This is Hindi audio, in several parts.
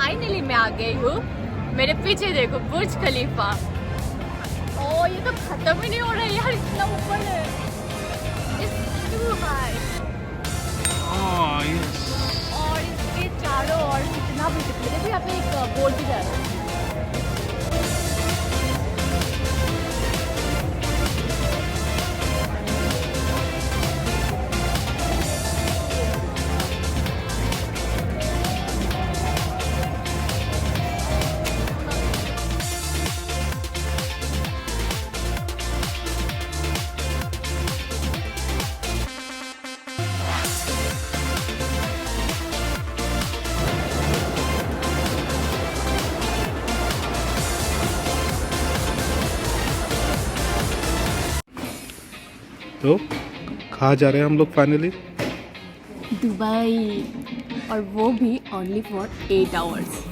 फाइनली मैं आ गई हूँ। मेरे पीछे देखो बुर्ज खलीफा। ओ ये तो खत्म ही नहीं हो रहा है यार, इतना ऊपर है। It's too high। और इसके चारों ओर कितना भी देखो, यहाँ पे एक बोट भी जा रहा है। तो कहाँ जा रहे हैं हम लोग फाइनली? दुबई, और वो भी only for 8 hours.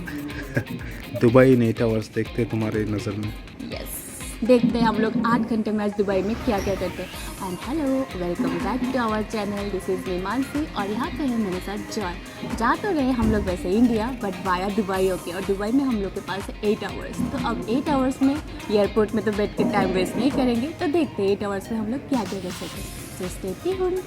Dubai in 8 hours देखते हैं तुम्हारे नज़र में। यस, देखते हैं हम लोग 8 घंटे में आज दुबई में क्या क्या करते हैं। And hello, welcome back to our channel. This is me Mansi और यहाँ पे है मेरे साथ जॉय। जा तो रहे हम लोग वैसे इंडिया, बट वाया दुबई होके, और दुबई में हम लोग के पास है 8 आवर्स। तो अब 8 आवर्स में एयरपोर्ट में तो बैठ के टाइम वेस्ट नहीं करेंगे, तो देखते हैं 8 आवर्स में हम लोग क्या क्या कर सकते हैं। So stay tuned.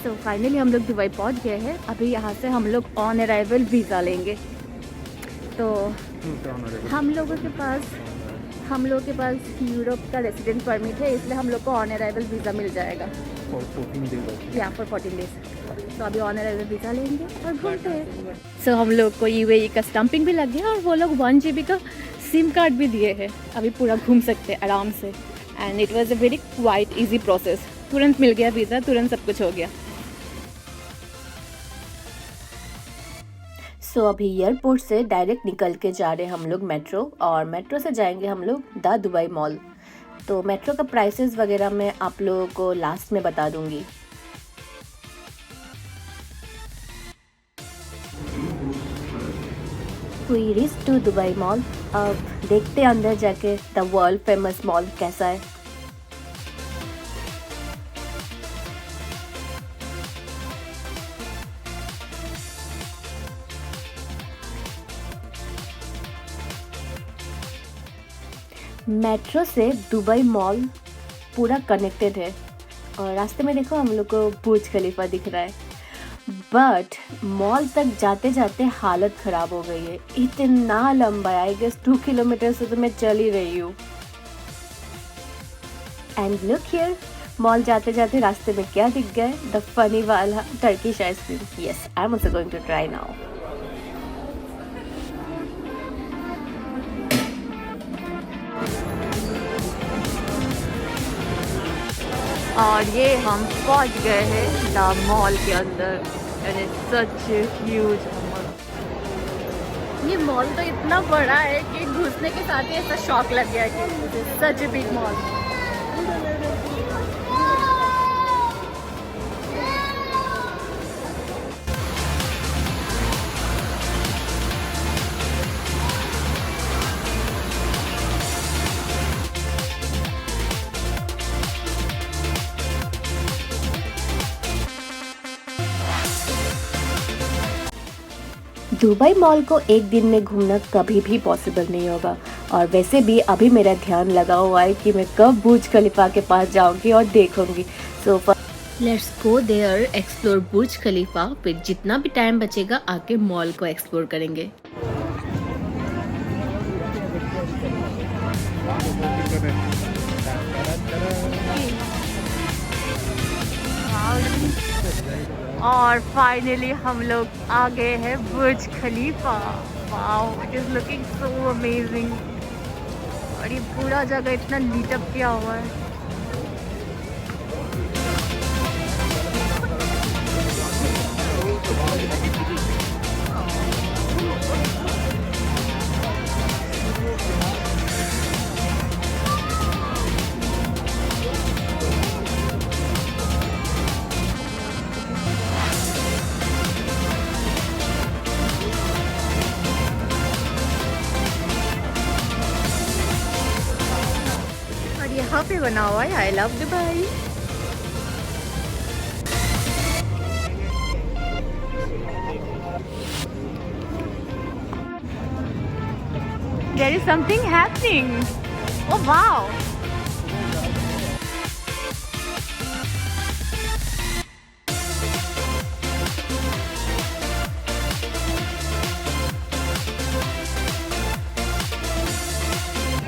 तो फाइनली हम लोग दुबई पहुंच गए हैं। अभी यहाँ से हम लोग ऑन अराइवल वीज़ा लेंगे। तो हम लोगों के पास यूरोप का रेसिडेंट परमिट है, इसलिए हम लोग को ऑन अराइवल वीज़ा मिल जाएगा या फॉर 14 डेज। तो अभी ऑन अराइवल वीज़ा लेंगे और घूमते हैं। सो हम लोग को यूएई का स्टम्पिंग भी लग गया और वो लोग 1 GB का सिम कार्ड भी दिए हैं। अभी पूरा घूम सकते हैं आराम से। And it was a very quite easy process. तुरंत मिल गया वीज़ा, तुरंत सब कुछ हो गया। सो अभी एयरपोर्ट से डायरेक्ट निकल के जा रहे हैं हम लोग मेट्रो, और मेट्रो से जाएंगे हम लोग द दुबई मॉल। तो मेट्रो का प्राइसेस वगैरह मैं आप लोगों को लास्ट में बता दूंगी। We reach to Dubai mall. अब देखते हैं अंदर जाके द वर्ल्ड फेमस मॉल कैसा है। मेट्रो से दुबई मॉल पूरा कनेक्टेड है, और रास्ते में देखो हम लोग को बुर्ज खलीफा दिख रहा है। बट मॉल तक जाते जाते हालत ख़राब हो गई है। इतना लंबा है, आई गेस 2 किलोमीटर से तो मैं चल ही रही हूँ। एंड लुक हियर, मॉल जाते जाते रास्ते में क्या दिख गया है? द फनी वाला Turkish ice cream. Yes, I am also going to try now. और ये हम पहुंच गए हैं द मॉल के अंदर। And it's such huge mall. ये मॉल तो इतना बड़ा है कि घुसने के साथ ही ऐसा शॉक लग गया कि such a big mall. Dubai mall को एक दिन में घूमना कभी भी पॉसिबल नहीं होगा, और वैसे भी अभी मेरा ध्यान लगा हुआ है कि मैं कब बुर्ज खलीफा के पास जाऊंगी और देखूंगी। So let's go there, explore Burj Khalifa. फिर जितना भी टाइम बचेगा आके मॉल को एक्सप्लोर करेंगे। और फाइनली हम लोग आ गए हैं Burj Khalifa. Wow, it is looking so amazing. और ये पूरा जगह इतना लीट अप किया हुआ है। पे बना हुआ है I love Dubai. There is something happening. Oh wow.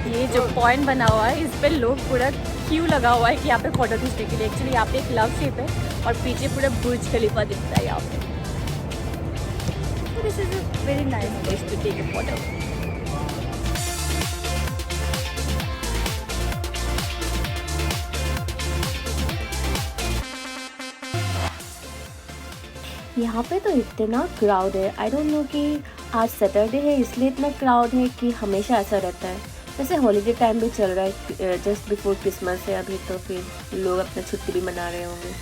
ये जो पॉइंट बना हुआ है इस पे लोग पूरा क्यू लगा हुआ है कि यहाँ पे फोटो खींचने के लिए। एक्चुअली यहाँ पे एक लव शेप है और पीछे पूरा बुर्ज खलीफा दिखता है यहाँ पे। This is a very nice place to take a photo. यहाँ पे तो इतना क्राउड है, आई डोंट नो कि आज सैटरडे है इसलिए इतना क्राउड है कि हमेशा ऐसा रहता है। वैसे हॉलीडे टाइम भी चल रहा है, जस्ट बिफोर क्रिसमस है अभी, तो फिर लोग अपना छुट्टी भी मना रहे होंगे।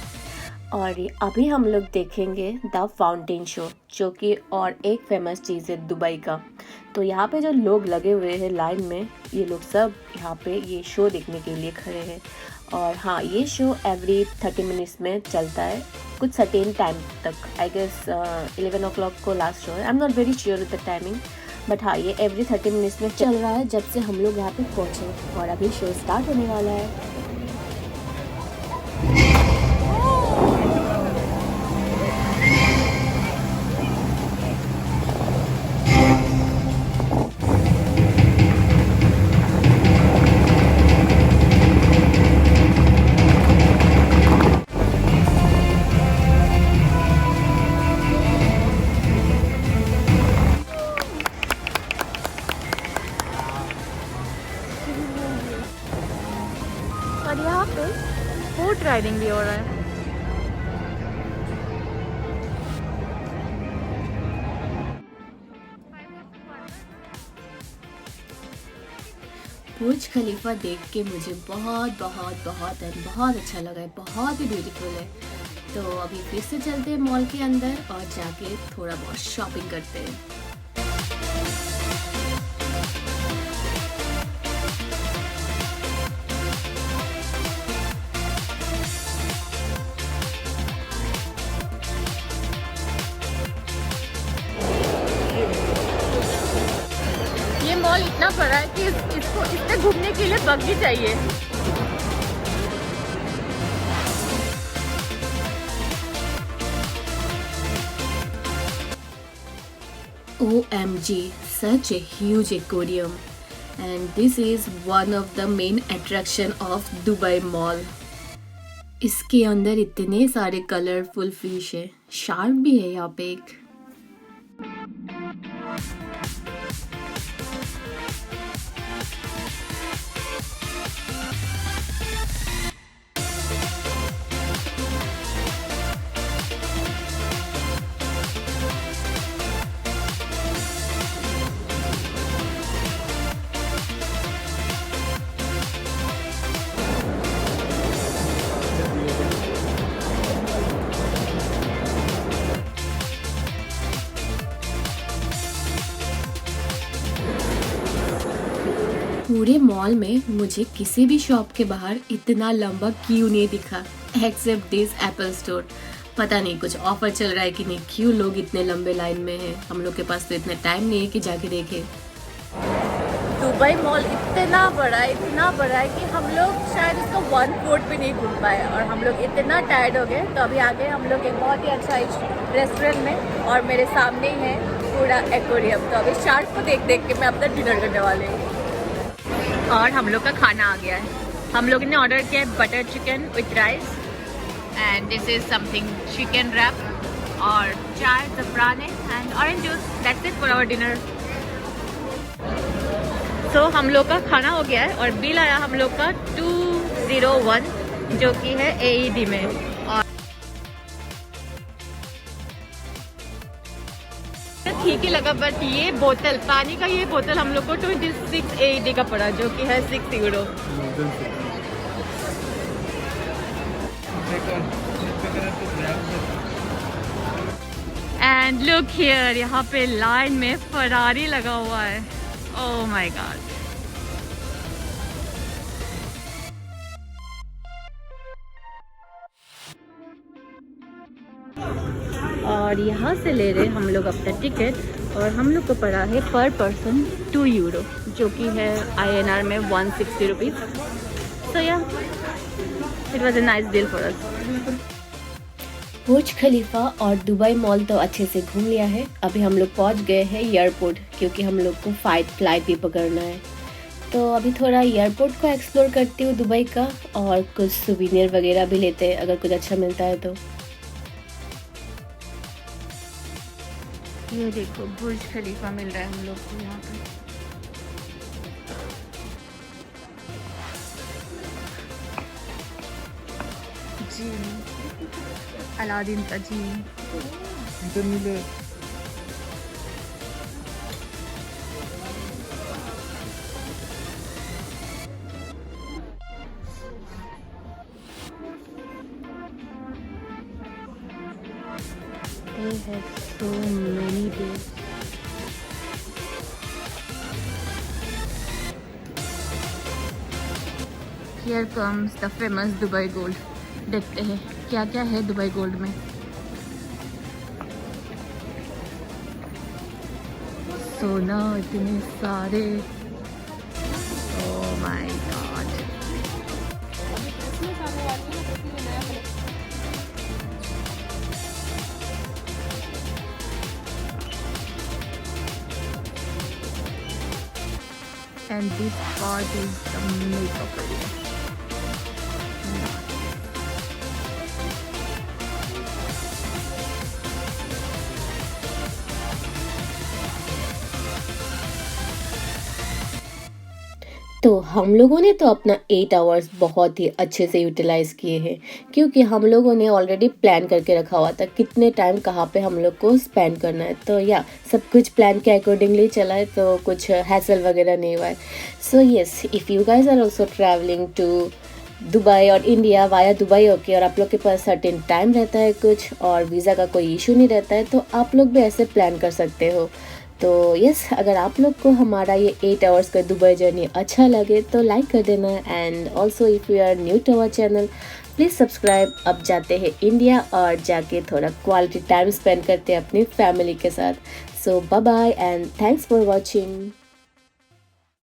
और अभी हम लोग देखेंगे द फाउंटेन शो, जो कि और एक फेमस चीज़ है दुबई का। तो यहाँ पे जो लोग लगे हुए हैं लाइन में, ये लोग सब यहाँ पे ये शो देखने के लिए खड़े हैं। और हाँ, ये शो एवरी 30 मिनट्स में चलता है, कुछ सर्टेन टाइम तक। आई गेस 11 o'clock को लास्ट शो है, I am not very sure with the timing, but हाँ ये एवरी 30 मिनट्स में चल रहा है जब से हम लोग यहाँ पे पहुँचे। और अभी शो स्टार्ट होने वाला है। और यहाँ पे बोट राइडिंग भी हो रहा है। बुर्ज खलीफा देख के मुझे बहुत अच्छा लगा है, बहुत ही ब्यूटीफुल है। तो अभी फिर से चलते हैं मॉल के अंदर और जाके थोड़ा बहुत शॉपिंग करते हैं। ये मॉल इतना बड़ा है कि इसको इसमें घूमने के लिए बग्गी चाहिए। OMG, such a huge aquarium, and this is one of the main attraction of Dubai Mall. इसके अंदर इतने सारे कलरफुल फिश है, शार्क भी है यहाँ पे एक। पूरे मॉल में मुझे किसी भी शॉप के बाहर इतना लंबा क्यू नहीं दिखा, एक्सेप्ट दिस एप्पल स्टोर। पता नहीं कुछ ऑफर चल रहा है कि नहीं, क्यों लोग इतने लंबे लाइन में हैं। हम लोग के पास तो इतना टाइम नहीं है कि जाके देखें। दुबई मॉल इतना बड़ा है कि हम लोग शायद इसको 1/4 भी नहीं घूम पाए और हम लोग इतना टायर्ड हो गए। तो अभी आगे हम लोग एक बहुत ही अच्छा रेस्टोरेंट में, और मेरे सामने ही है पूरा एक्वेरियम। तो अभी शार्क को देख के मैं अपना डिनर करने वाली हूँ। और हम लोग का खाना आ गया है। हम लोग ने ऑर्डर किया है butter chicken with rice, and this is something chicken wrap और चाय, ज़फ़रान and orange juice. That's it for our dinner. तो हम लोग का खाना हो गया है और बिल आया हम लोग का 201, जो कि है AED में। और ठीक ही लगा, बट ये बोतल, पानी का ये बोतल हम लोग को 26 AED का पड़ा, जो कि है 6 यूरो। एंड लुक हियर, यहाँ पे लाइन में फरारी लगा हुआ है। Oh my God. और यहाँ से ले रहे हम लोग अपना टिकट और हम लोग को पड़ा है पर पर्सन 2 यूरो, जो कि है INR में 160 rupees. So yeah it was a nice deal for us. Burj Khalifa और दुबई मॉल तो अच्छे से घूम लिया है। अभी हम लोग पहुँच गए हैं एयरपोर्ट, क्योंकि हम लोग को फ्लाइट भी पकड़ना है। तो अभी थोड़ा एयरपोर्ट को एक्सप्लोर करती हूँ दुबई का, और कुछ सुवीनियर वगैरह भी लेते हैं अगर कुछ अच्छा मिलता है तो। ये देखो बुर्ज खलीफा मिल रहा है हम लोग को यहाँ पे। जी अलादीन का जी मिले। They have so many days. Here comes the famous Dubai Gold. देखते हैं क्या क्या है दुबई गोल्ड में। सोना इतने सारे, oh my God. And this part is the makeup area. तो हम लोगों ने तो अपना 8 आवर्स बहुत ही अच्छे से यूटिलाइज़ किए हैं, क्योंकि हम लोगों ने ऑलरेडी प्लान करके रखा हुआ था कितने टाइम कहाँ पे हम लोग को स्पेंड करना है। तो या सब कुछ प्लान के अकॉर्डिंगली चला है, तो कुछ हैसल वगैरह नहीं हुआ है। So yes, if you guys are also travelling to Dubai और इंडिया वाया दुबई ओके, और आप लोग के पास सर्टेन टाइम रहता है कुछ, और वीज़ा का कोई इशू नहीं रहता है, तो आप लोग भी ऐसे प्लान कर सकते हो। तो यस, अगर आप लोग को हमारा ये 8 आवर्स का दुबई जर्नी अच्छा लगे तो लाइक कर देना, and also if you are new to our channel please subscribe. अब जाते हैं इंडिया और जाके थोड़ा क्वालिटी टाइम स्पेंड करते हैं अपनी फैमिली के साथ। So bye bye and thanks for watching.